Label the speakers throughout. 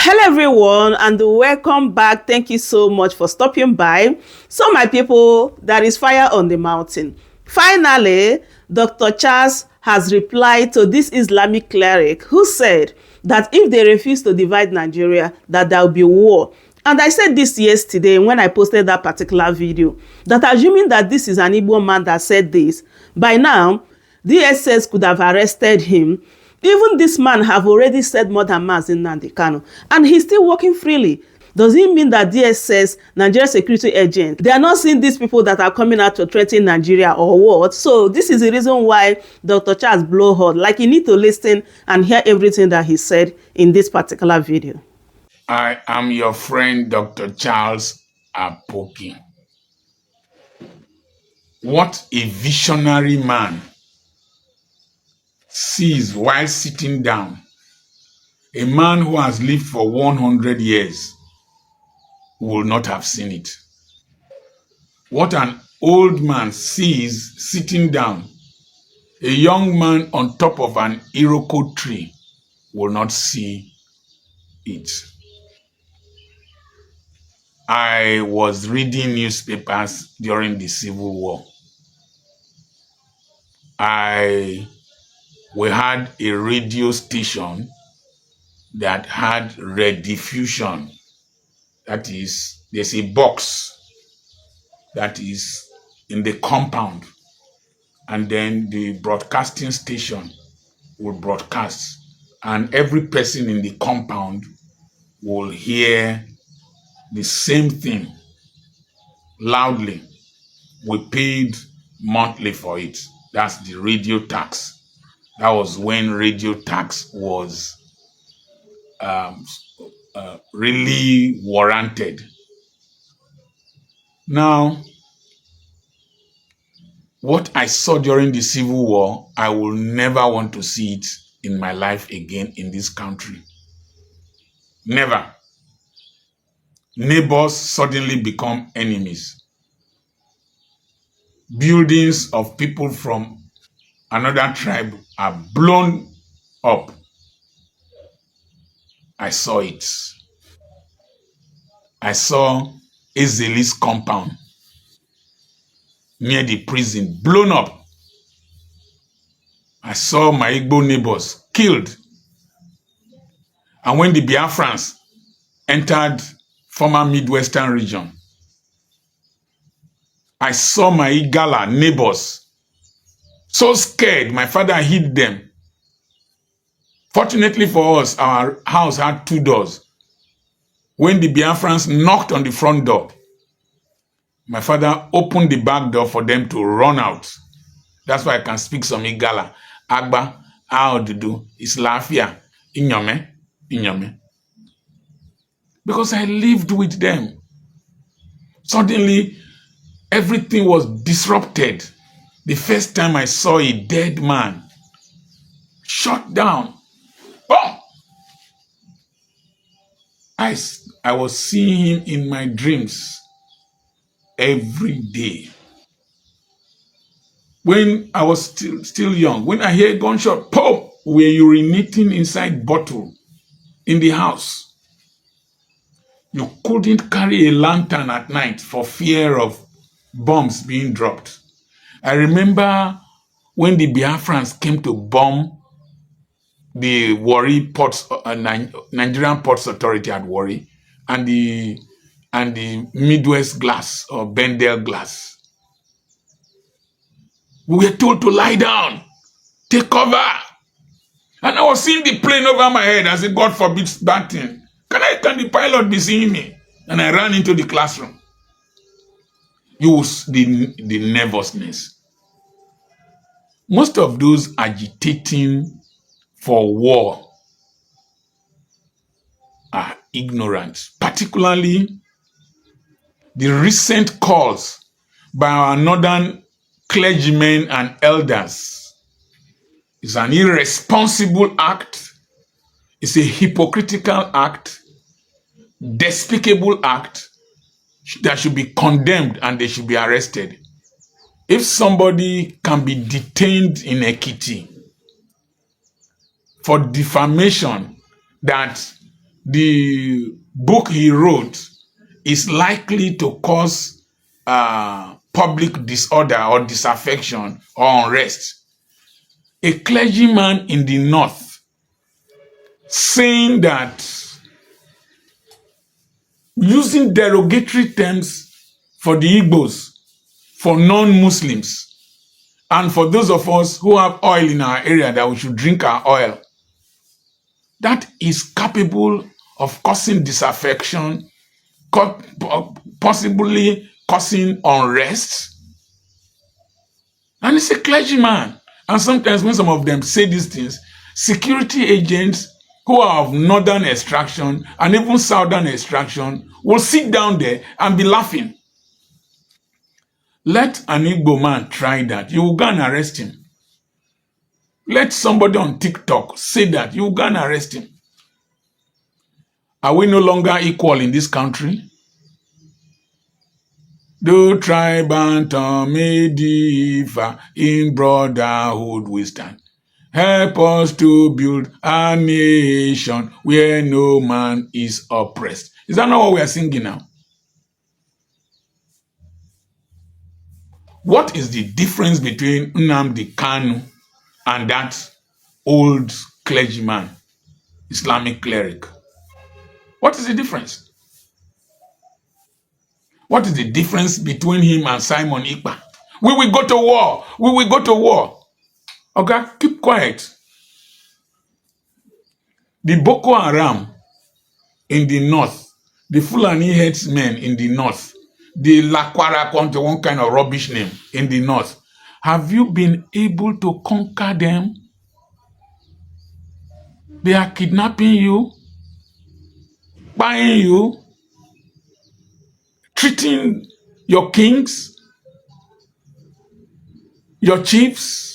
Speaker 1: Hello everyone and welcome back. Thank you so much for stopping by. So my people, there is fire on the mountain. Finally, Dr. Charles has replied to this Islamic cleric who said that if they refuse to divide Nigeria, that there will be war. And I said this yesterday when I posted that particular video, that assuming that this is an Igbo man that said this, by now, DSS could have arrested him. Even this man have already said more than mass in Nnamdi Kanu, and he's still working freely. Does it mean that DSS, Nigeria security agents, they are not seeing these people that are coming out to threaten Nigeria or what? So this is the reason why Dr. Charles blow hot. Like, you need to listen and hear everything that he said in this particular video.
Speaker 2: I am your friend, Dr. Charles Apoki. What a visionary man sees while sitting down. A man who has lived for 100 years will not have seen it. What an old man sees sitting down. A young man on top of an Iroko tree will not see it. I was reading newspapers during the Civil War. We had a radio station that had rediffusion. That is, there's a box that is in the compound, and then the broadcasting station will broadcast, and every person in the compound will hear the same thing loudly. We paid monthly for it. That's the radio tax. That was when radio tax was really warranted. Now, what I saw during the Civil War, I will never want to see it in my life again in this country. Never. Neighbors suddenly become enemies. Buildings of people from another tribe are blown up. I saw it. I saw Ezeli's compound near the prison blown up. I saw my Igbo neighbors killed. And when the Biafrans entered former Midwestern region, I saw my Igala neighbors so scared, my father hid them. Fortunately for us, our house had 2 doors. When the Biafrans knocked on the front door, my father opened the back door for them to run out. That's why I can speak some Igala. Agba, Aodudu, Islafia, Inyome, Inyome. Because I lived with them. Suddenly, everything was disrupted. The first time I saw a dead man shot down. Boom! I was seeing him in my dreams every day. When I was still young, when I hear a gunshot, pop, we're urinating inside bottle in the house. You couldn't carry a lantern at night for fear of bombs being dropped. I remember when the Biafrans came to bomb the Warri Ports, Nigerian Ports Authority at Warri, and the Midwest Glass or Bendel Glass. We were told to lie down, take cover. And I was seeing the plane over my head as it, God forbid, bad thing. Can the pilot be seeing me? And I ran into the classroom. Use the nervousness. Most of those agitating for war are ignorant, particularly the recent calls by our northern clergymen and elders. It's an irresponsible act. It's a hypocritical act, despicable act that should be condemned and they should be arrested. If somebody can be detained in Ekiti for defamation that the book he wrote is likely to cause public disorder or disaffection or unrest. A clergyman in the north saying that, using derogatory terms for the Igbos, for non-Muslims, and for those of us who have oil in our area that we should drink our oil, that is capable of causing disaffection, possibly causing unrest. And it's a clergyman. And sometimes when some of them say these things, security agents who are of northern extraction and even southern extraction will sit down there and be laughing. Let an Igbo man try that. You will go and arrest him. Let somebody on TikTok say that. You will go and arrest him. Are we no longer equal in this country? Do tribe and differ, in brotherhood we stand. Help us to build a nation where no man is oppressed. Is that not what we are singing now? What is the difference between Nnamdi Kanu and that old clergyman, Islamic cleric? What is the difference? What is the difference between him and Simon Ikpa? We will go to war. We will go to war. Okay, keep quiet. The Boko Haram in the north, the Fulani headsmen in the north, the Lakwara country, one kind of rubbish name in the north, have you been able to conquer them? They are kidnapping you, buying you, treating your kings, your chiefs,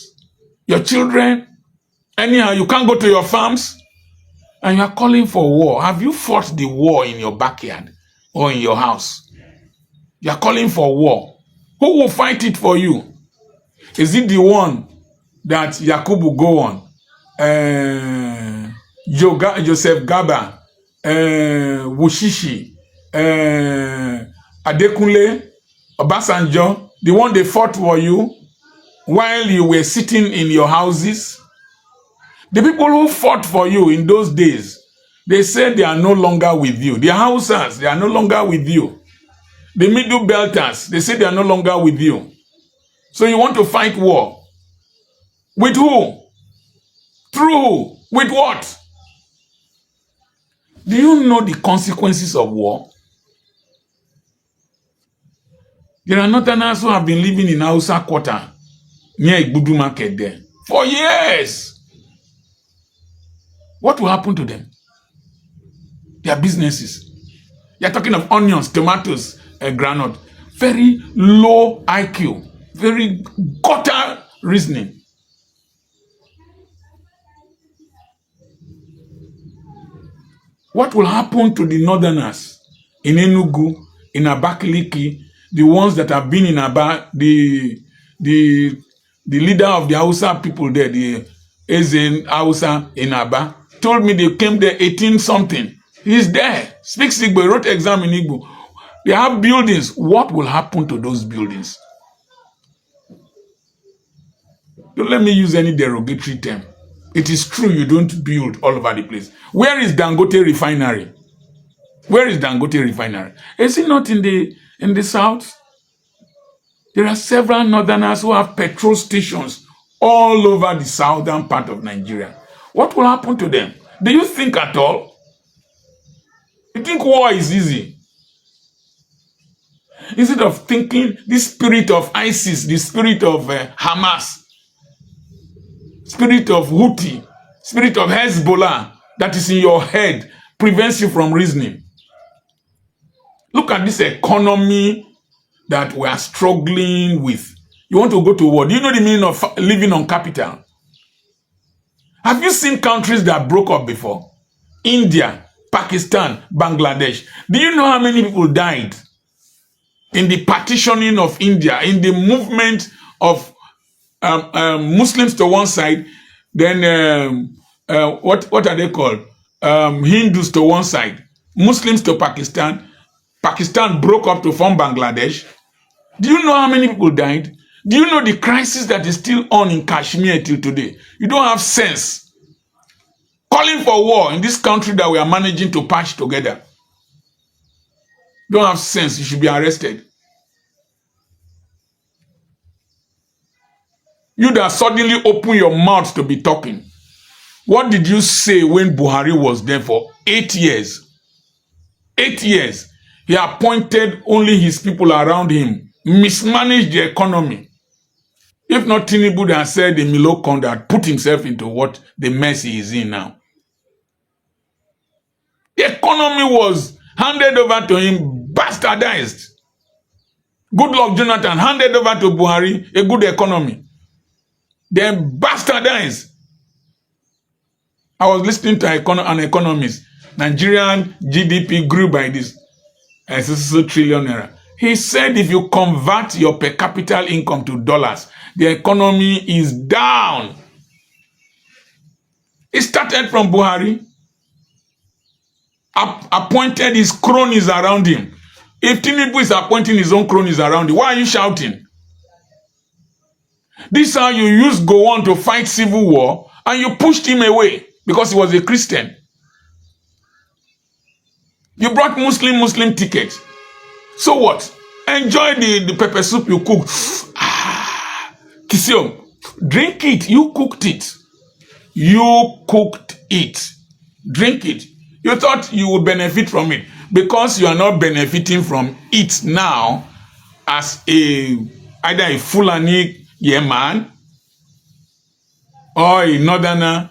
Speaker 2: your children. Anyhow, you can't go to your farms and you are calling for war. Have you fought the war in your backyard or in your house? You are calling for war. Who will fight it for you? Is it the one that Yakubu go on? Joseph Gaba, Wushishi, Adekunle, Obasanjo, the one they fought for you while you were sitting in your houses? The people who fought for you in those days, they said they are no longer with you. The Hausas, they are no longer with you. The Middle Belters, they say they are no longer with you. So you want to fight war? With who? Through who? With what? Do you know the consequences of war? There are Northerners who have been living in Hausa Quarter near Igbudu Market there for years. What will happen to them? Their businesses. You're talking of onions, tomatoes, granite. Very low IQ. Very gutter reasoning. What will happen to the Northerners in Enugu, in Abakaliki, the ones that have been in Aba, the leader of the Hausa people there, the Ezen Hausa in Aba, told me they came there 18 something. He's there. Speaks Igbo, wrote exam in Igbo. They have buildings. What will happen to those buildings? Don't let me use any derogatory term. It is true you don't build all over the place. Where is Dangote refinery? Where is Dangote refinery? Is it not in the south? There are several Northerners who have petrol stations all over the southern part of Nigeria. What will happen to them? Do you think at all? You think war is easy? Instead of thinking this spirit of ISIS, the spirit of Hamas, spirit of Houthi, spirit of Hezbollah that is in your head prevents you from reasoning. Look at this economy that we are struggling with. You want to go to war. Do you know the meaning of living on capital? Have you seen countries that broke up before? India, Pakistan, Bangladesh. Do you know how many people died in the partitioning of India, in the movement of Muslims to one side, then what are they called? Hindus to one side, Muslims to Pakistan. Pakistan broke up to form Bangladesh. Do you know how many people died? Do you know the crisis that is still on in Kashmir till today? You don't have sense. Calling for war in this country that we are managing to patch together. You don't have sense. You should be arrested. You that suddenly open your mouth to be talking. What did you say when Buhari was there for 8 years? 8 years. He appointed only his people around him, mismanaged the economy. If not Tinubu that said the Milo Conda put himself into what the mess he is in now. The economy was handed over to him, bastardized. Good luck, Jonathan, handed over to Buhari, a good economy. Then bastardized. I was listening to an economist. Nigerian GDP grew by this. trillion naira. He said if you convert your per capita income to dollars, the economy is down. It started from Buhari, appointed his cronies around him. If Tinubu is appointing his own cronies around him, why are you shouting? This is how you used Gowon to fight civil war, and you pushed him away because he was a Christian. You brought Muslim tickets. So what? Enjoy the pepper soup you cook. Kisiom, drink it. You cooked it. You cooked it. Drink it. You thought you would benefit from it because you are not benefiting from it now as either a Fulani Yeman or a Northerner.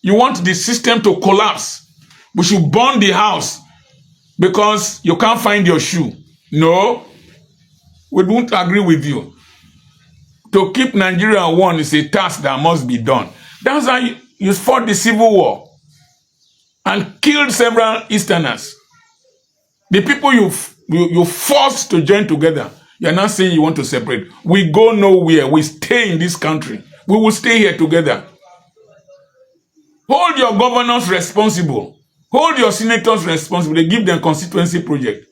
Speaker 2: You want the system to collapse. We should burn the house because you can't find your shoe. No, we won't agree with you. To keep Nigeria one is a task that must be done. That's how you fought the civil war and killed several Easterners. The people you forced to join together, you're not saying you want to separate. We go nowhere. We stay in this country. We will stay here together. Hold your governors responsible. Hold your senators responsible. They give them constituency project.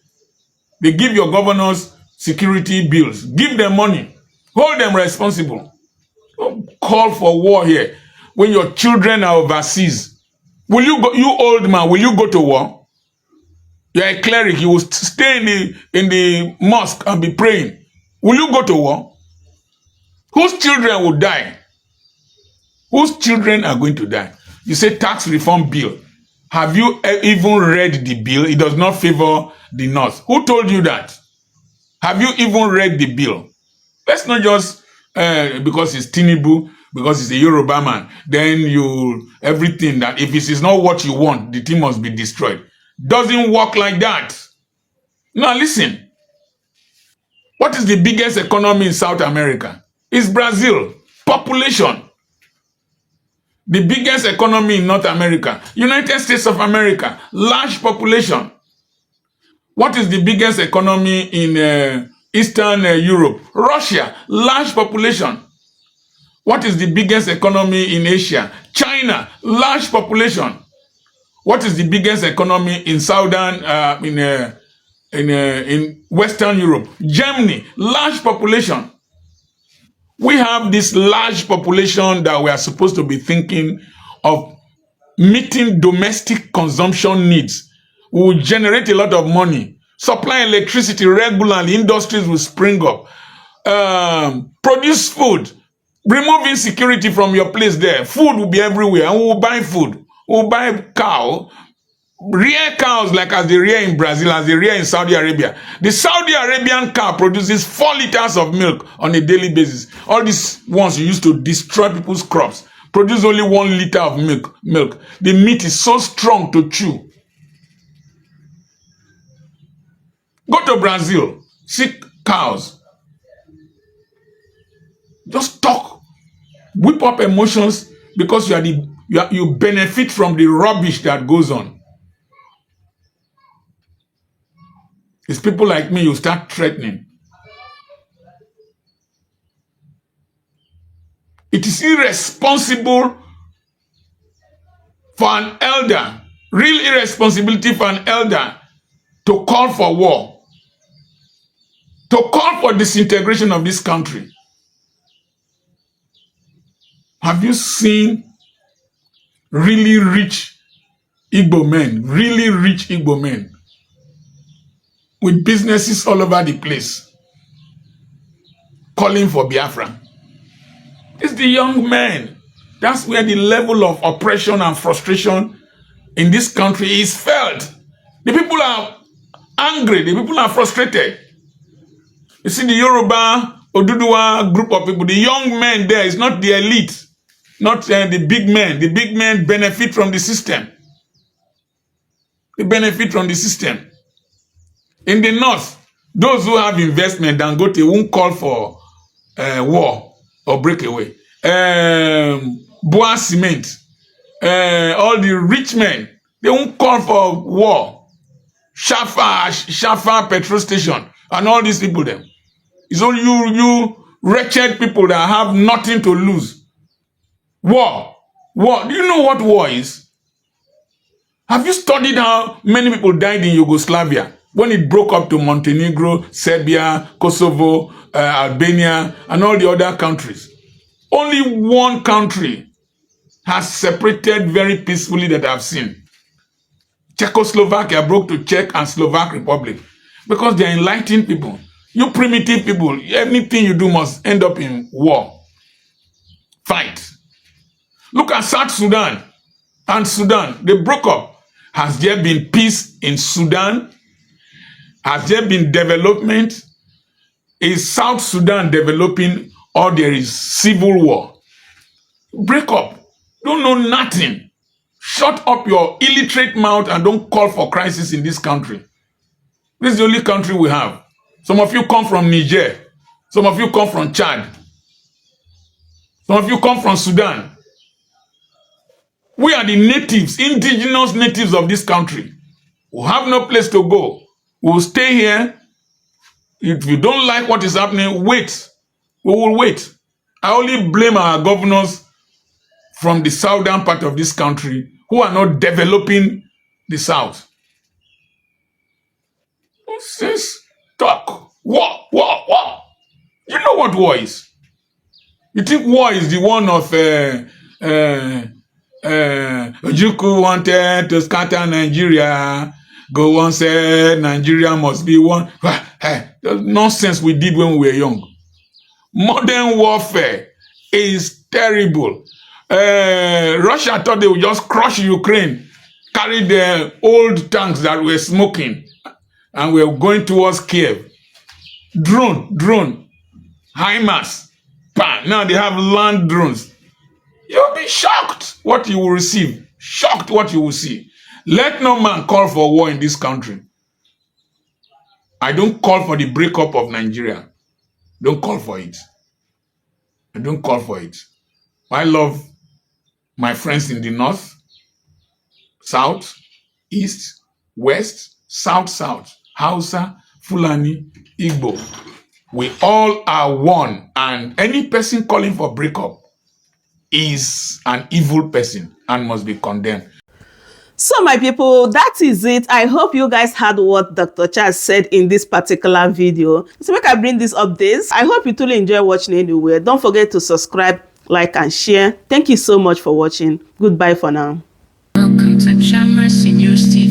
Speaker 2: They give your governors security bills. Give them money. Hold them responsible. Don't call for war here when your children are overseas. Will you go, you old man, will you go to war? You're a cleric. You will stay in the mosque and be praying. Will you go to war? Whose children will die? Whose children are going to die? You say tax reform bill. Have you even read the bill? It does not favor the North. Who told you that? Have you even read the bill? Let's not just, because it's Tinubu, because it's a Yoruba man, then everything that, if it is not what you want, the thing must be destroyed. Doesn't work like that. Now listen. What is the biggest economy in South America? It's Brazil. Population. The biggest economy in North America. United States of America. Large population. What is the biggest economy in Eastern Europe? Russia. Large population. What is the biggest economy in Asia? China. Large population. What is the biggest economy in Southern, in Western Europe? Germany. Large population. We have this large population that we are supposed to be thinking of meeting domestic consumption needs. We will generate a lot of money. Supply electricity regularly. Industries will spring up. Produce food. Remove insecurity from your place there. Food will be everywhere, and we will buy food. We will buy cow. Rear cows like as they rear in Brazil, as they rear in Saudi Arabia. The Saudi Arabian cow produces 4 liters of milk on a daily basis. All these ones you used to destroy people's crops produce only 1 liter of milk. The meat is so strong to chew. Go to Brazil, see cows. Just talk, whip up emotions because you benefit from the rubbish that goes on. It's people like me you start threatening. It is irresponsible for an elder Real irresponsibility for an elder to call for war, to call for disintegration of this country. Have you seen really rich Igbo men, really rich Igbo men with businesses all over the place calling for Biafra? It's the young men. That's where the level of oppression and frustration in this country is felt. The people are angry. The people are frustrated. You see the Yoruba, Oduduwa group of people, the young men there is not the elite, not the big men. The big men benefit from the system. They benefit from the system. In the north, those who have investment and go to won't call for war or breakaway. Bois Cement, all the rich men, they won't call for war. Shafa petrol station, and all these people them. It's only you wretched people that have nothing to lose. War. Do you know what war is? Have you studied how many people died in Yugoslavia when it broke up to Montenegro, Serbia, Kosovo, Albania, and all the other countries? Only one country has separated very peacefully that I've seen. Czechoslovakia broke to Czech and Slovak Republic because they're enlightened people. You primitive people, anything you do must end up in war. Fight. Look at South Sudan and Sudan. They broke up. Has there been peace in Sudan? Has there been development? Is South Sudan developing or there is civil war? Break up. Don't know nothing. Shut up your illiterate mouth and don't call for crisis in this country. This is the only country we have. Some of you come from Niger. Some of you come from Chad. Some of you come from Sudan. We are the natives, indigenous natives of this country. We have no place to go. We will stay here. If you don't like what is happening, wait. We will wait. I only blame our governors from the southern part of this country who are not developing the south. Says talk. War. You know what war is? You think war is the one of Ojukwu wanted to scatter Nigeria. Go on, said Nigeria must be one. Nonsense we did when we were young. Modern warfare is terrible. Russia thought they would just crush Ukraine, carry the old tanks that were smoking, and we were going towards Kiev. Drone, HIMARS, bam. Now they have land drones. You'll be shocked what you will receive. Shocked what you will see. Let no man call for war in this country. I don't call for the breakup of Nigeria. Don't call for it. I don't call for it. I love my friends in the north, south, east, west, south, Hausa, Fulani, Igbo. We all are one, and any person calling for breakup is an evil person and must be condemned.
Speaker 1: So my people, that is it. I hope you guys heard what Dr. Charles said in this particular video. So make I bring these updates. I hope you truly enjoy watching anyway. Don't forget to subscribe, like, and share. Thank you so much for watching. Goodbye for now.
Speaker 3: Welcome to Shammer Senior Steve.